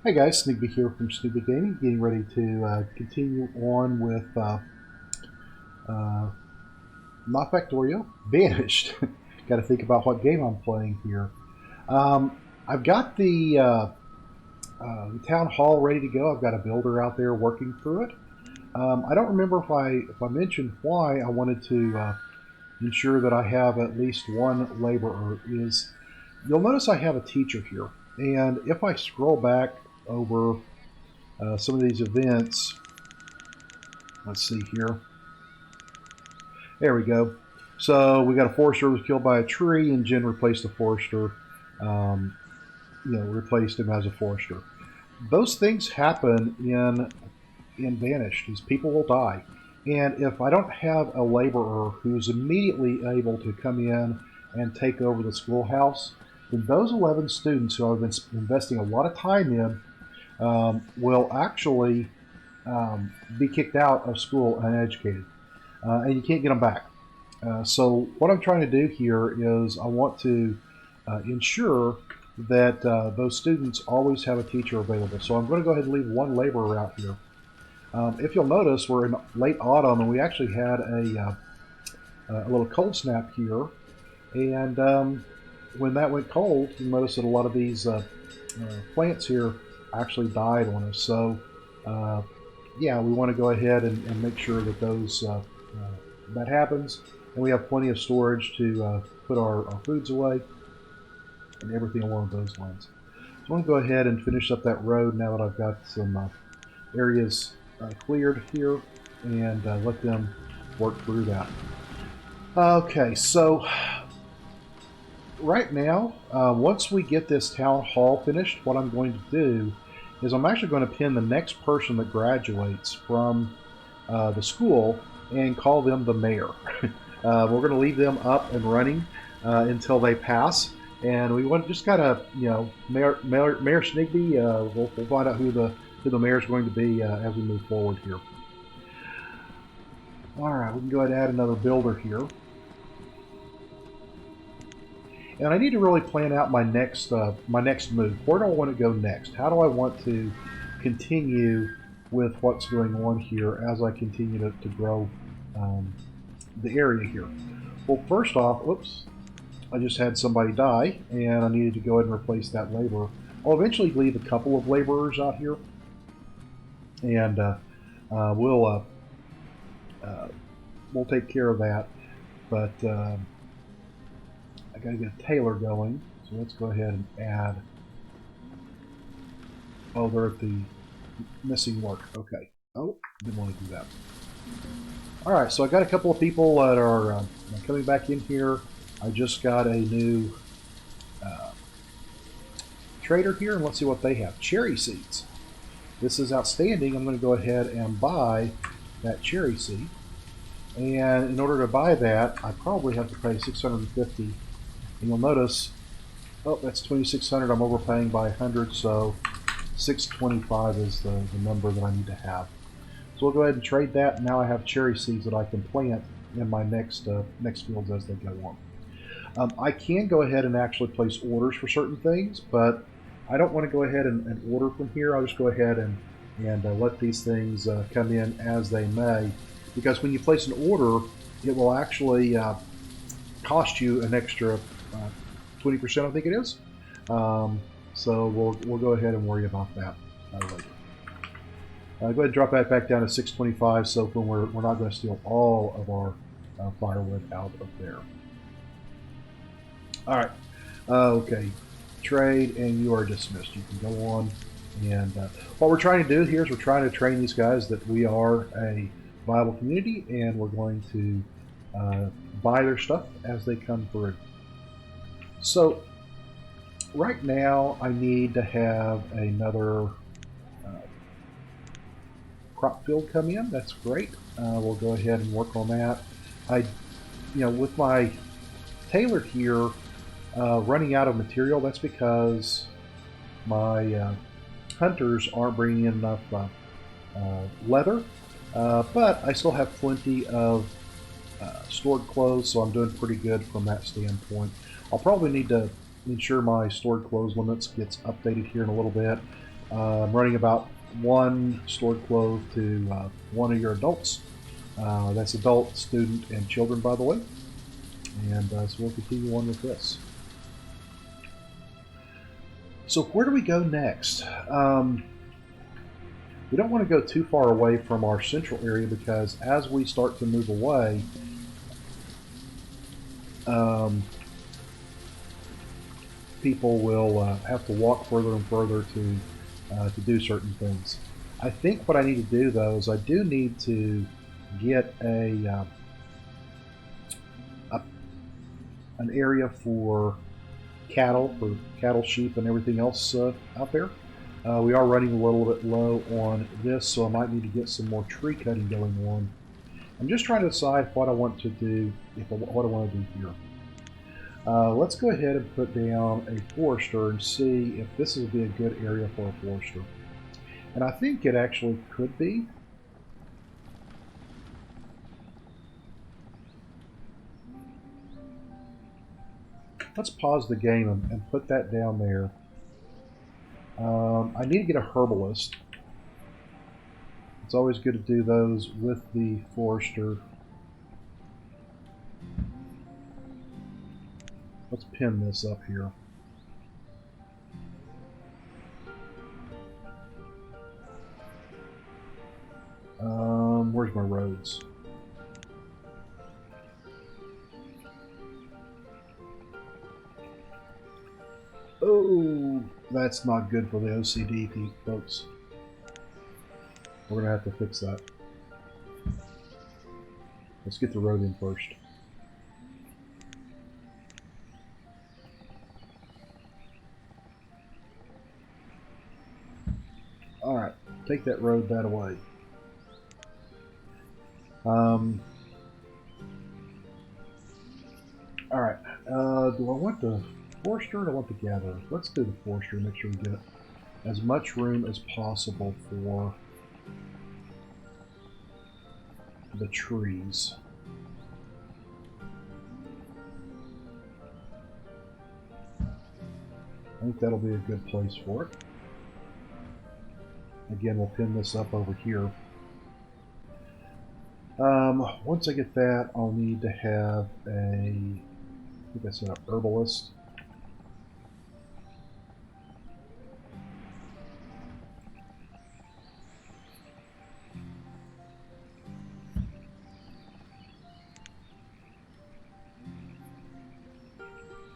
Hey guys, Sneakby here from Sneakby Gaming, getting ready to continue on with uh, not Factorio, Banished. Got to think about what game I'm playing here. I've got the town hall ready to go. I've got a builder out there working through it. I don't remember if I mentioned why I wanted to ensure that I have at least one laborer. Is you'll notice I have a teacher here, and if I scroll back over some of these events. Let's see here. There we go. So we got a forester who was killed by a tree, and Jen replaced the forester. Um, replaced him as a forester. Those things happen in Banished. Is people will die, and if I don't have a laborer who's immediately able to come in and take over the schoolhouse, then those 11 students who I've been investing a lot of time in will actually be kicked out of school uneducated, and you can't get them back. So what I'm trying to do here is I want to ensure that those students always have a teacher available. So I'm going to go ahead and leave one laborer out here. If you'll notice, we're in late autumn, and we actually had a little cold snap here. And when that went cold, you notice that a lot of these plants here actually died on us. So yeah, we want to go ahead and make sure that that happens, and we have plenty of storage to put our foods away and everything along those lines. So I'm going to go ahead and finish up that road now that I've got some areas cleared here, and let them work through that. Okay, so right now, once we get this town hall finished, what I'm going to do is I'm actually going to pin the next person that graduates from the school and call them the mayor. We're going to leave them up and running until they pass, and we want just kind of Mayor Snigby. We'll find out who the mayor is going to be as we move forward here. All right, we can go ahead and add another builder here. And I need to really plan out my next move. Where do I want to go next? How do I want to continue with what's going on here as I continue to grow the area here? Well, first off, whoops, I just had somebody die, and I needed to go ahead and replace that laborer. I'll eventually leave a couple of laborers out here, and we'll take care of that. But I got to get a tailor going, so let's go ahead and add. Oh, they're at the missing work. Okay. Oh, didn't want to do that. All right, so I got a couple of people that are coming back in here. I just got a new trader here, and let's see what they have. Cherry seeds. This is outstanding. I'm going to go ahead and buy that cherry seed. And in order to buy that, I probably have to pay $650. And you'll notice, oh, that's $2,600. I'm overpaying by 100, so $625 is the number that I need to have. So we'll go ahead and trade that. Now I have cherry seeds that I can plant in my next fields as they go on. I can go ahead and actually place orders for certain things, but I don't want to go ahead and order from here. I'll just go ahead and let these things come in as they may, because when you place an order, it will actually cost you an extra 20%, I think it is. So we'll go ahead and worry about that later. Go ahead and drop that back down to 625, so when we're not going to steal all of our firewood out of there. All right. Okay. Trade, and you are dismissed. You can go on. And what we're trying to do here is we're trying to train these guys that we are a viable community, and we're going to buy their stuff as they come through. So right now I need to have another crop field come in. That's great. We'll go ahead and work on that. With my tailor here running out of material, that's because my hunters aren't bringing in enough leather, but I still have plenty of stored clothes, so I'm doing pretty good from that standpoint. I'll probably need to ensure my stored clothes limits gets updated here in a little bit, I'm running about one stored clove to one of your adults. That's adult, student, and children, by the way. And so we'll continue on with this. So where do we go next? We don't want to go too far away from our central area because as we start to move away, people will have to walk further and further to do certain things. I think what I need to do though is I do need to get an area for cattle, sheep, and everything else out there. We are running a little bit low on this, so I might need to get some more tree cutting going on. I'm just trying to decide what I want to do, what I want to do here. Let's go ahead and put down a forester and see if this would be a good area for a forester. And I think it actually could be. Let's pause the game and put that down there. I need to get a herbalist. It's always good to do those with the forester. Let's pin this up here. Where's my roads? Oh, that's not good for the OCD folks. We're gonna have to fix that. Let's get the road in first. Alright, take that road that away. Alright, do I want the forester or do I want the gatherer? Let's do the forester and make sure we get as much room as possible for the trees. I think that'll be a good place for it. Again, we'll pin this up over here. Once I get that, I'll need to have I think I said an herbalist.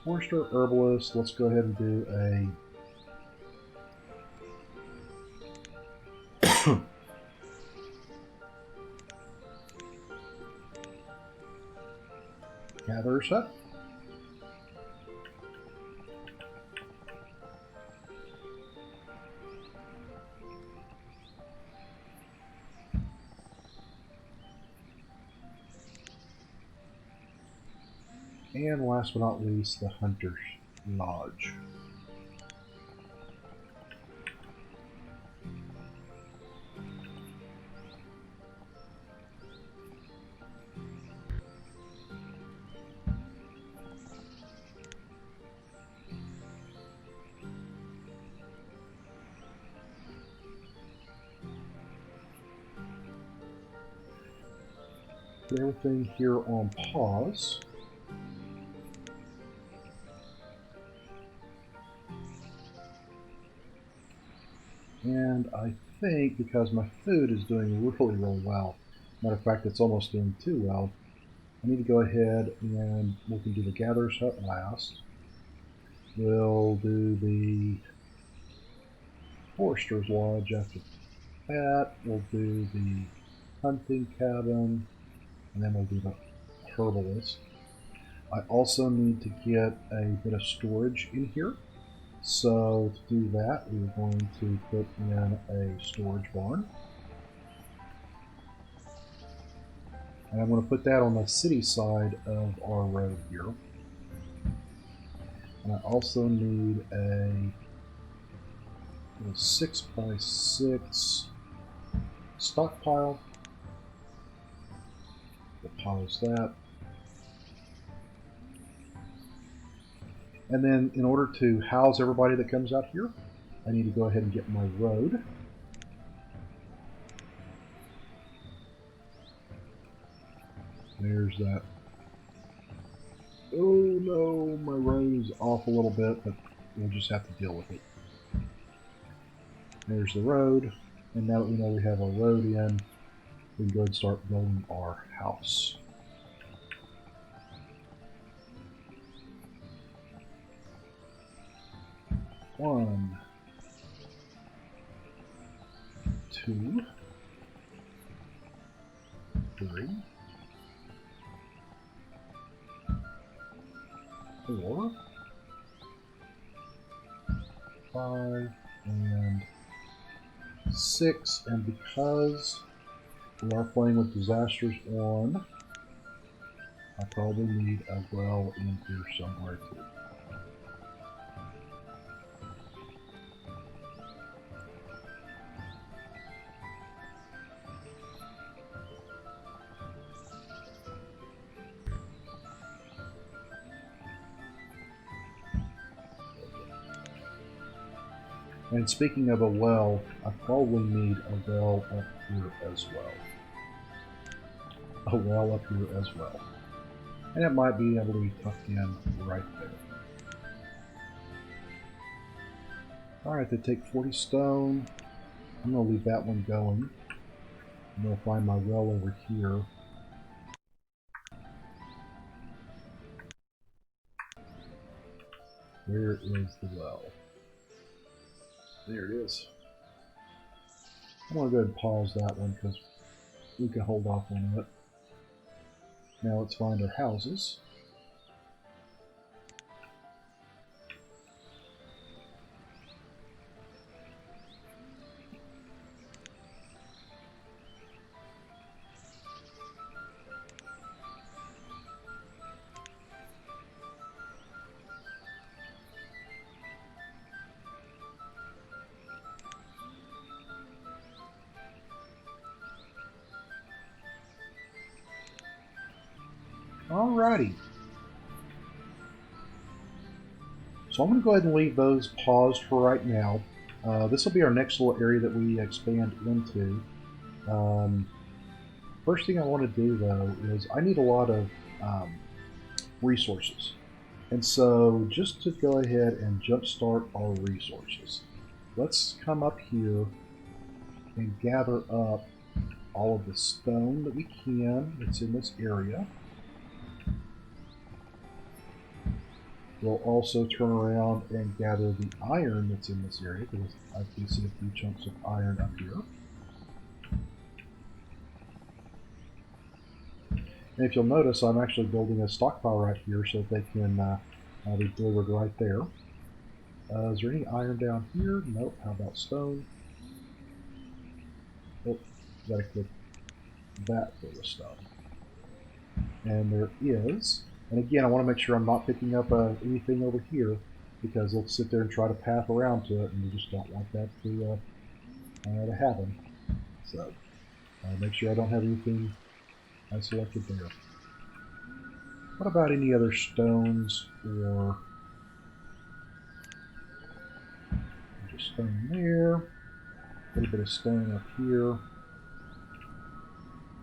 Forester, herbalist, let's go ahead and do a gatherer set. And last but not least, the Hunter's Lodge. Put everything here on pause. And I think because my food is doing really, really well, matter of fact, it's almost doing too well, I need to go ahead and we can do the Gatherer's Hut last. We'll do the Forester's Lodge after that. We'll do the Hunting Cabin, and then we'll do the Herbalist. I also need to get a bit of storage in here. So to do that, we're going to put in a storage barn. And I'm going to put that on the city side of our road here. And I also need a 6x6 stockpile. We'll pause that. And then in order to house everybody that comes out here, I need to go ahead and get my road. There's that. Oh no, my road is off a little bit, but we'll just have to deal with it. There's the road, and now that we know we have our road in, we can go ahead and start building our house. One, two, three, 4, 5, and 6. And because we are playing with disasters on, I probably need a well in here somewhere too. And speaking of a well, I probably need a well up here as well. A well up here as well. And it might be able to be tucked in right there. Alright, they take 40 stone. I'm going to leave that one going. I'm going to find my well over here. Where is the well? There it is. I'm going to go ahead and pause that one because we can hold off on it. Now let's find our houses. Alrighty. So I'm going to go ahead and leave those paused for right now. This will be our next little area that we expand into. First thing I want to do though is I need a lot of resources. And so just to go ahead and jumpstart our resources, let's come up here and gather up all of the stone that we can that's in this area. We'll also turn around and gather the iron that's in this area, because I do see a few chunks of iron up here. And if you'll notice, I'm actually building a stockpile right here so that they can be delivered right there. Is there any iron down here? Nope. How about stone? Oh, gotta click that for the stone. And there is. And again, I want to make sure I'm not picking up anything over here, because they'll sit there and try to path around to it, and we just don't want that to happen. So, make sure I don't have anything I selected there. What about any other stones or just stone there? A little bit of stone up here.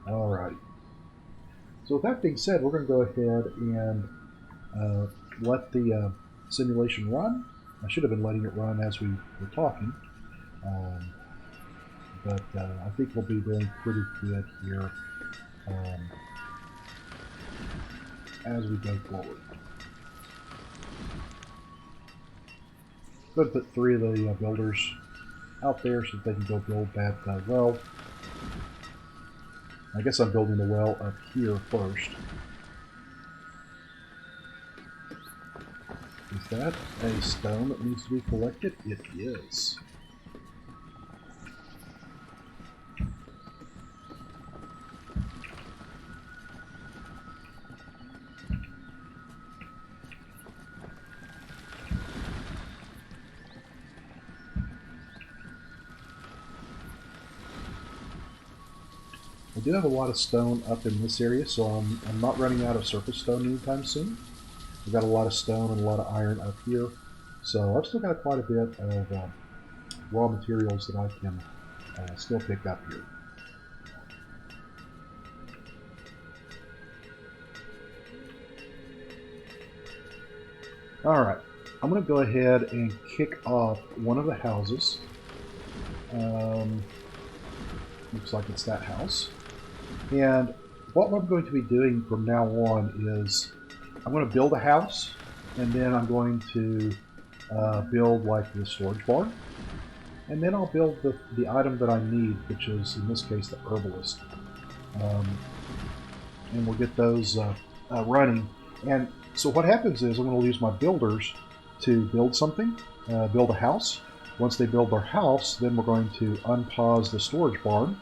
Alright. So with that being said, we're going to go ahead and let the simulation run. I should have been letting it run as we were talking. But I think we'll be doing pretty good here as we go forward. Going to put 3 of the builders out there so that they can go build that well. I guess I'm building the well up here first. Is that a stone that needs to be collected? It is. I do have a lot of stone up in this area, so I'm not running out of surface stone anytime soon. We've got a lot of stone and a lot of iron up here, so I've still got quite a bit of raw materials that I can still pick up here. Alright, I'm going to go ahead and kick off one of the houses. Looks like it's that house. And what I'm going to be doing from now on is I'm going to build a house, and then I'm going to build like the storage barn. And then I'll build the item that I need, which is, in this case, the herbalist. And we'll get those running. And so what happens is I'm going to use my builders to build something, build a house. Once they build their house, then we're going to unpause the storage barn.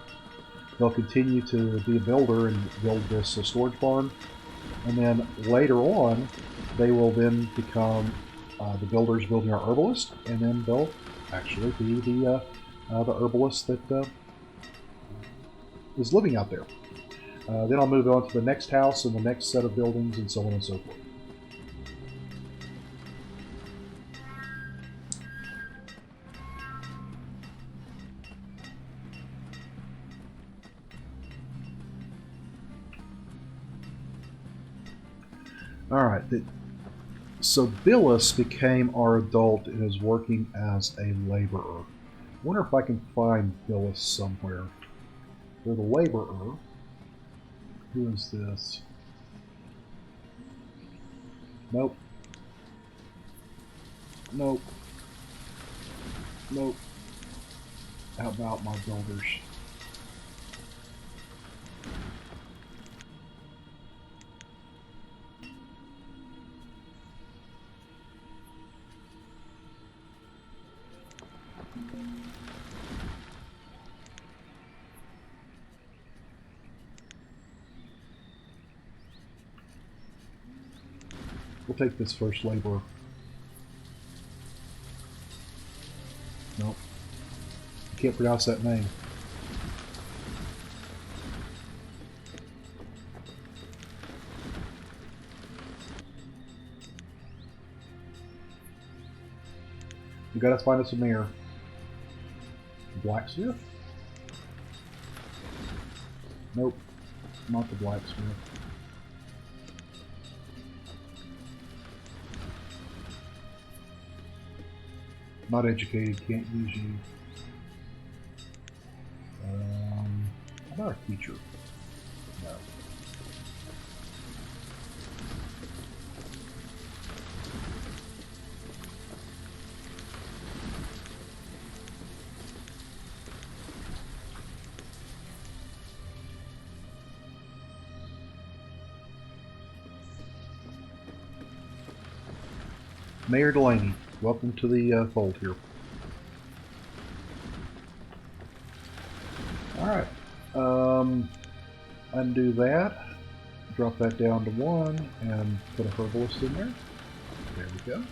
They'll continue to be a builder and build this storage barn. And then later on, they will then become the builders building our herbalist, and then they'll actually be the herbalist that is living out there. Then I'll move on to the next house and the next set of buildings and so on and so forth. Alright, so Billis became our adult and is working as a laborer. I wonder if I can find Billis somewhere. They're the laborer. Who is this? Nope. Nope. Nope. How about my builders? We'll take this first laborer. Nope. I can't pronounce that name. We gotta find us a mayor. Blacksmith? Nope. Not the blacksmith. Not educated, can't use you. How about a teacher? No. Mayor Delaney, welcome to the fold here. Alright, undo that, drop that down to 1, and put a herbalist in there. There we go.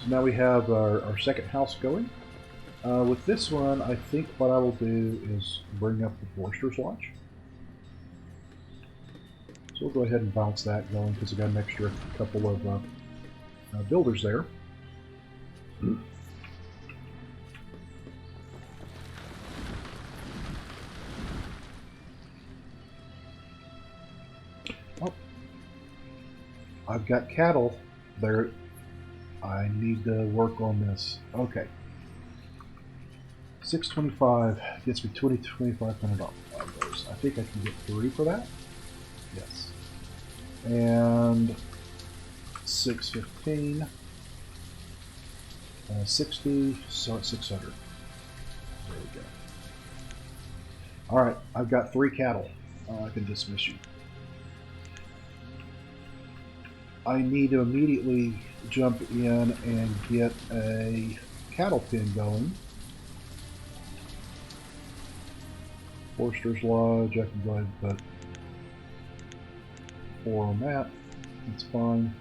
So now we have our second house going. With this one, I think what I will do is bring up the Forester's Lodge. So we'll go ahead and bounce that going because I got an extra couple of builders there. Oh, I've got cattle there. I need to work on this. Okay. 625 gets me $2,500. I think I can get 3 for that. Yes. And 615. 60, so it's 600. There we go. Alright, I've got 3 cattle. I can dismiss you. I need to immediately jump in and get a cattle pen going. Forester's Lodge, I can go ahead and put 4 on that. That's fine.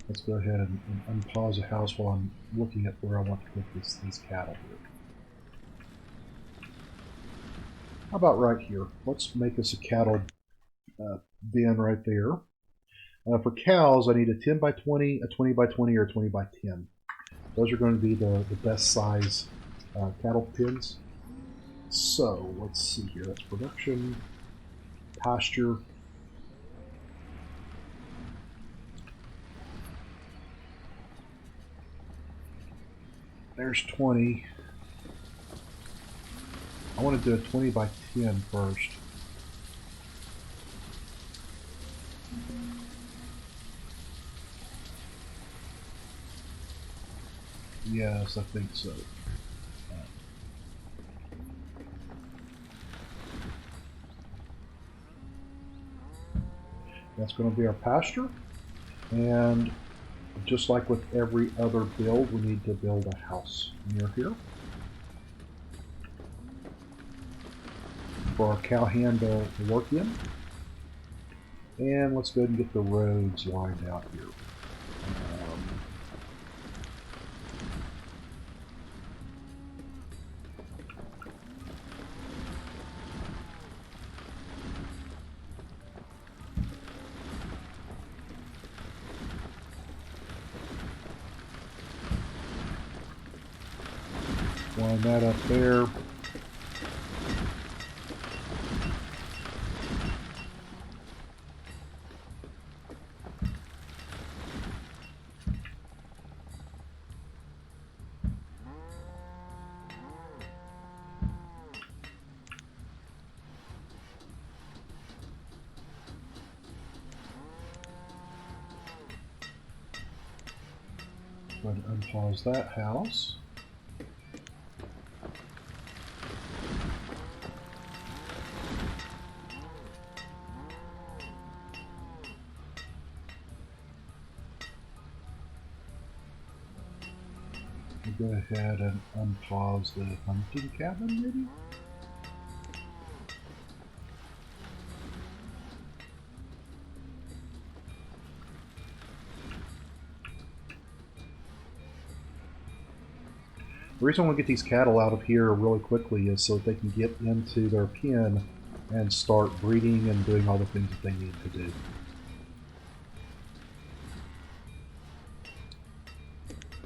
Let's go ahead and unpause the house while I'm looking at where I want to put these cattle here. How about right here? Let's make us a cattle bin right there. For cows, I need a 10 by 20, a 20 by 20, or a 20 by 10. Those are going to be the best size cattle pens. So, let's see here. That's production, pasture. There's 20. I want to do a 20 by 10 first. Yes, I think so. That's going to be our pasture. And just like with every other build, we need to build a house near here for our cow hand to work in. And let's go ahead and get the roads lined out here. Line that up there. Go ahead and unpause that house. Go ahead and unpause the hunting cabin, maybe? The reason I want to get these cattle out of here really quickly is so that they can get into their pen and start breeding and doing all the things that they need to do.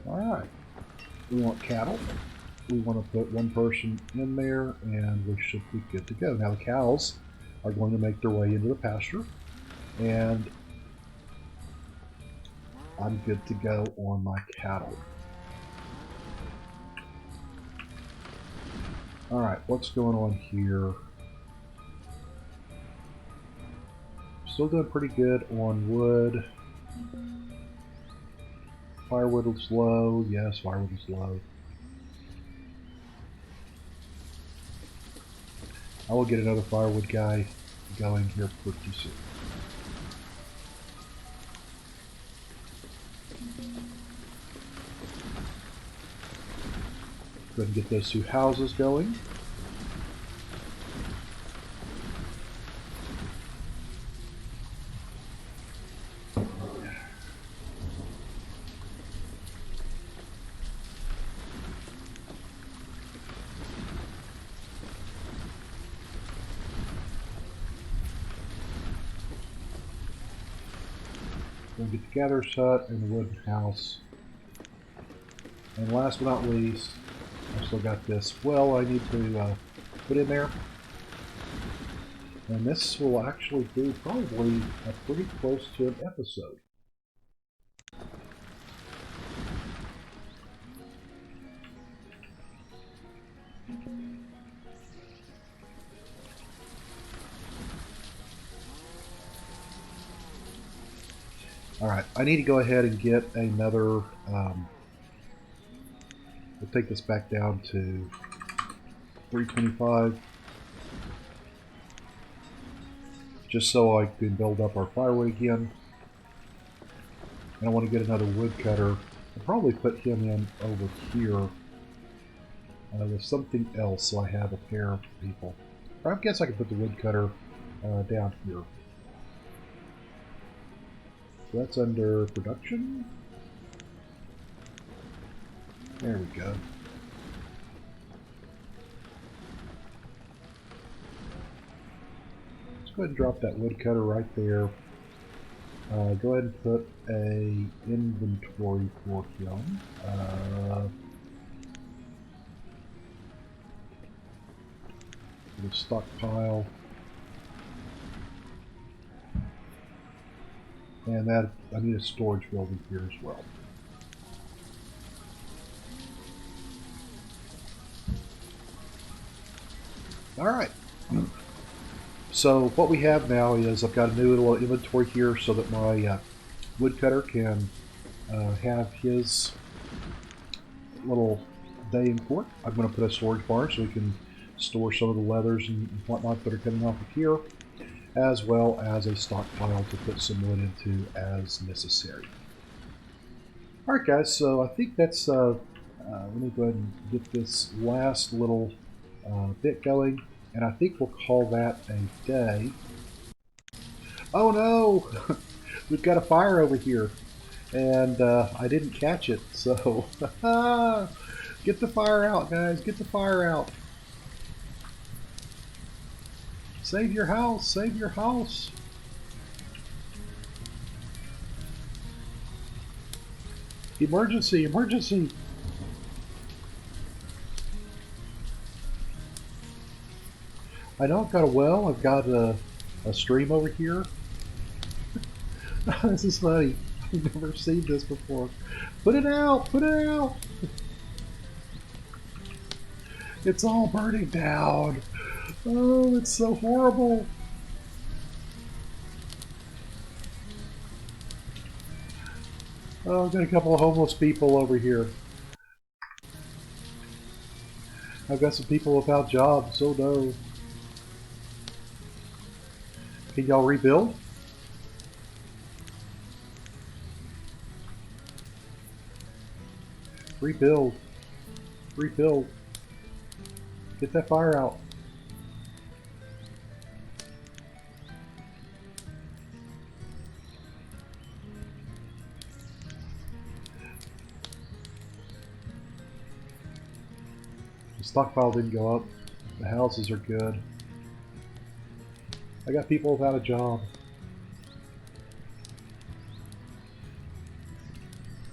Alright. We want cattle. We want to put one person in there and we should be good to go. Now the cows are going to make their way into the pasture and I'm good to go on my cattle. Alright, what's going on here? Still doing pretty good on wood. Firewood is low. Yes, firewood is low. I will get another firewood guy going here pretty soon. Go ahead and get those two houses going. We'll get the gatherer's hut and the wooden house. And last but not least, I've still got this well I need to put in there. And this will actually be probably pretty close to an episode. Alright, I need to go ahead and get another, we'll take this back down to 325, just so I can build up our firewood again. And I want to get another woodcutter. I'll probably put him in over here with something else so I have a pair of people. Or I guess I could put the woodcutter down here. So that's under production. There we go. Let's go ahead and drop that woodcutter right there. Go ahead and put a inventory for him. The stockpile. And that I need a storage building here as well. Alright. So what we have now is I've got a new little inventory here so that my woodcutter can have his little day in court. I'm going to put a storage barn so we can store some of the leathers and whatnot that are coming off of here, as well as a stockpile to put some wood into as necessary. Alright guys, so I think that's, let me go ahead and get this last little bit going, and I think we'll call that a day. Oh no! We've got a fire over here, and I didn't catch it, so get the fire out guys, get the fire out. Save your house, save your house. Emergency, emergency. I know I've got a well, I've got a stream over here. This is funny. I've never seen this before. Put it out, put it out. It's all burning down. Oh, it's so horrible. Oh, I've got a couple of homeless people over here. I've got some people without jobs. Oh no. Can y'all rebuild? Rebuild. Rebuild. Get that fire out. The stockpile didn't go up. The houses are good. I got people without a job.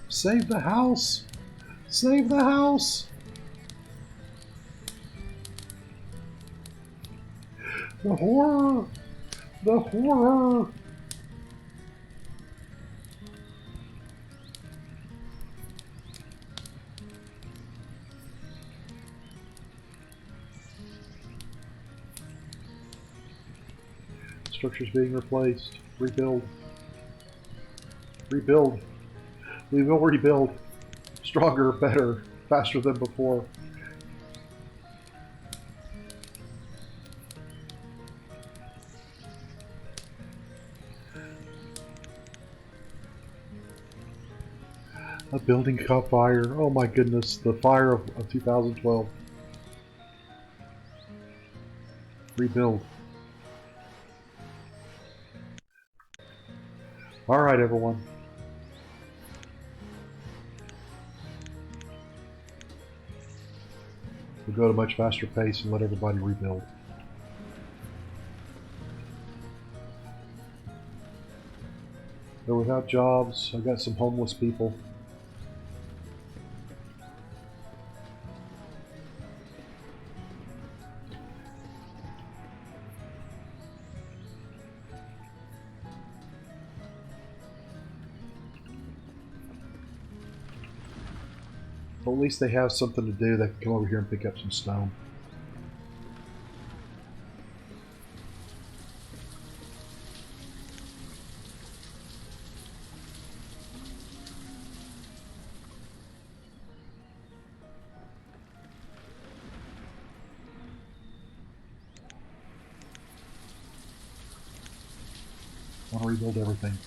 Save the house! Save the house! The horror! The horror! Structures being replaced. Rebuild. Rebuild. We will rebuild. Stronger, better, faster than before. A building caught fire. Oh my goodness, the fire of 2012. Rebuild. Alright everyone. We'll go at a much faster pace and let everybody rebuild. They're without jobs. I got some homeless people. But at least they have something to do. They can come over here and pick up some stone. I want to rebuild everything.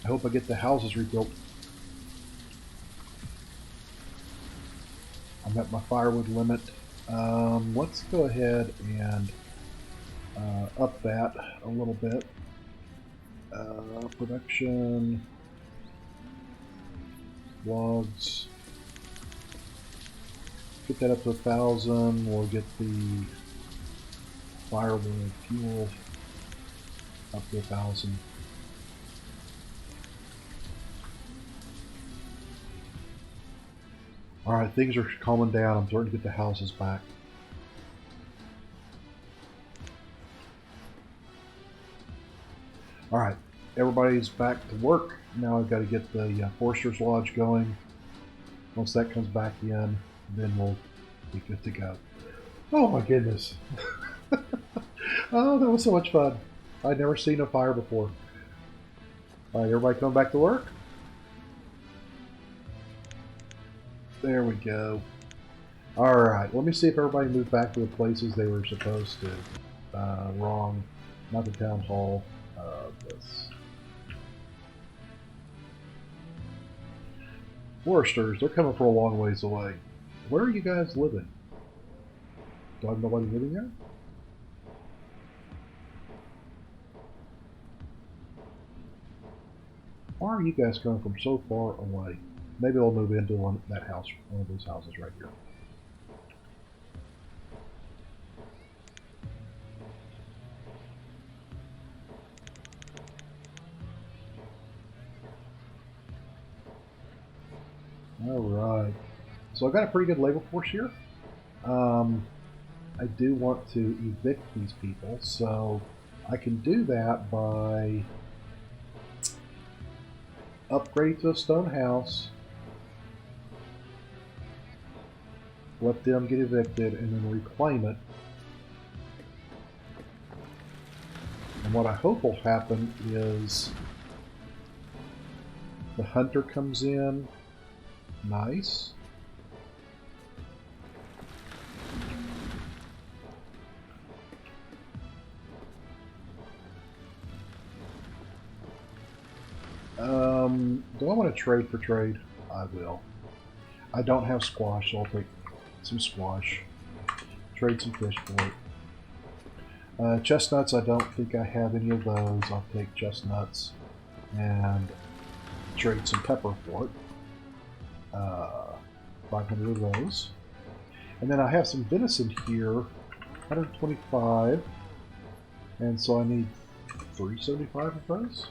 I hope I get the houses rebuilt. I'm at my firewood limit. Let's go ahead and up that a little bit. Production. Logs. Get that up to 1,000. We'll get the firewood fuel up to 1,000. Alright, things are calming down. I'm starting to get the houses back. Alright, everybody's back to work. Now I've got to get the Forester's Lodge going. Once that comes back in, then we'll be good to go. Oh my goodness. Oh, that was so much fun. I'd never seen a fire before. Alright, everybody coming back to work? There we go. Alright, let me see if everybody moved back to the places they were supposed to. Wrong. Not the town hall. This. Foresters, they're coming from a long ways away. Where are you guys living? Do I have nobody living there? Why are you guys coming from so far away? Maybe they'll move into that house, one of these houses right here. Alright. So I've got a pretty good labor force here. I do want to evict these people, so I can do that by upgrading to a stone house, let them get evicted, and then reclaim it. And what I hope will happen is the hunter comes in. Nice. Do I want to trade for trade? I will. I don't have squash, so I'll take some squash. Trade some fish for it. Chestnuts, I don't think I have any of those. I'll take chestnuts and trade some pepper for it. 500 of those. And then I have some venison here, 125. And so I need 375 of those.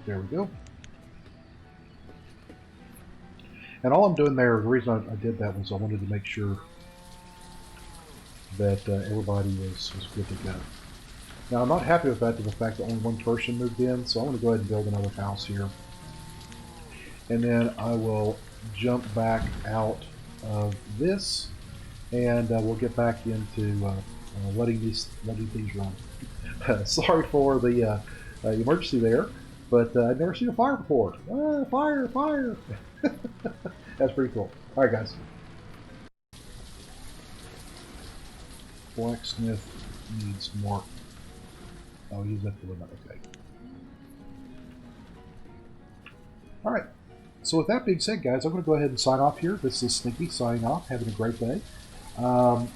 There we go. And all I'm doing there, the reason I did that was I wanted to make sure that everybody was good to go. Now I'm not happy with that, to the fact that only one person moved in, so I'm going to go ahead and build another house here. And then I will jump back out of this, and we'll get back into letting things run. Sorry for the emergency there, but I've never seen a fire before. Ah, fire, fire! That's pretty cool. Alright guys. Blacksmith needs more. Oh, he's at the limit. Okay. Alright. So with that being said, guys, I'm going to go ahead and sign off here. This is Sneaky signing off. Having a great day. Oh,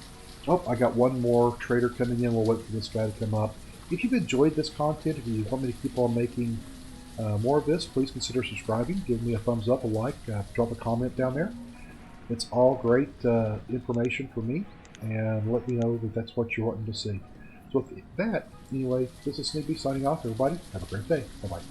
I got one more trader coming in. We'll wait for this guy to come up. If you've enjoyed this content, if you want me to keep on making more of this, please consider subscribing. Give me a thumbs up, a like, drop a comment down there. It's all great information for me, and let me know that that's what you're wanting to see. So with that, anyway, this is Sneaky signing off, everybody. Have a great day. Bye-bye.